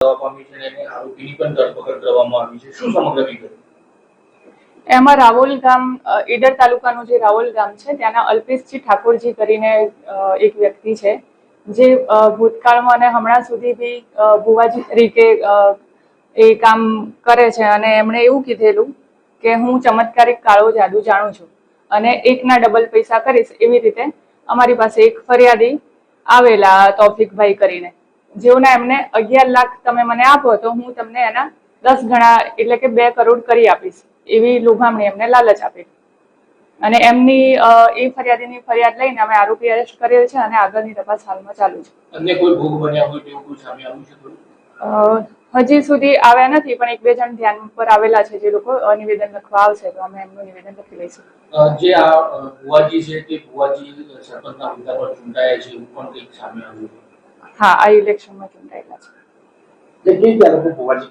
પામી છે અને આરોપીની પણ ધરપકડ કરવામાં આવી છે. શું સમગ્ર વિગત? એમાં રાવલ ગામ, ઈડર તાલુકાનું જે રાવલ ગામ છે ત્યાંના અલ્પેશજી ઠાકોરજી કરીને એક વ્યક્તિ છે જે ભૂતકાળમાં અને હમણાં સુધી બી ભુવાજી તરીકે એ કામ કરે છે અને એમણે એવું કીધેલું કે હું ચમત્કારિક કાળો જાદુ જાણું છું અને એકના ડબલ પૈસા કરીશ. એવી રીતે અમારી પાસે એક ફરિયાદી આવેલા તૌફિકભાઈ કરીને, જેઓના એમને 11 લાખ તમે મને આપો તો હું તમને એના 10 ગણા એટલે કે 2 કરોડ કરી આપીશ એવી લોભામણી એમને લાલચ આપી અને એમની એ ફરિયાદીની ફરિયાદ લઈને અમે આરોપી અરેસ્ટ કરેલ છે અને આગળની તપાસ હાલમાં ચાલુ છે. અન્ય કોઈ ભોગ બન્યા હોય તેવું કોઈ સામે આવ્યું છે? હજી સુધી આવ્યા નથી, પણ 1-2 જણ ધ્યાન પર આવેલા છે જે લોકો નિવેદન લખવા આવશે તો અમે એમનું નિવેદન લખી લઈશું. જે આ ભુવાજી છે તે ભુવાજી સરપંચના હોદ્દા પર ચૂંટાયા છે એવું પણ કંઈક સામે આવ્યું? હા, આ ઇલેક્શનમાં ચૂંટાયેલા છે. કેવી રીતે આ લોકો ભુવાજી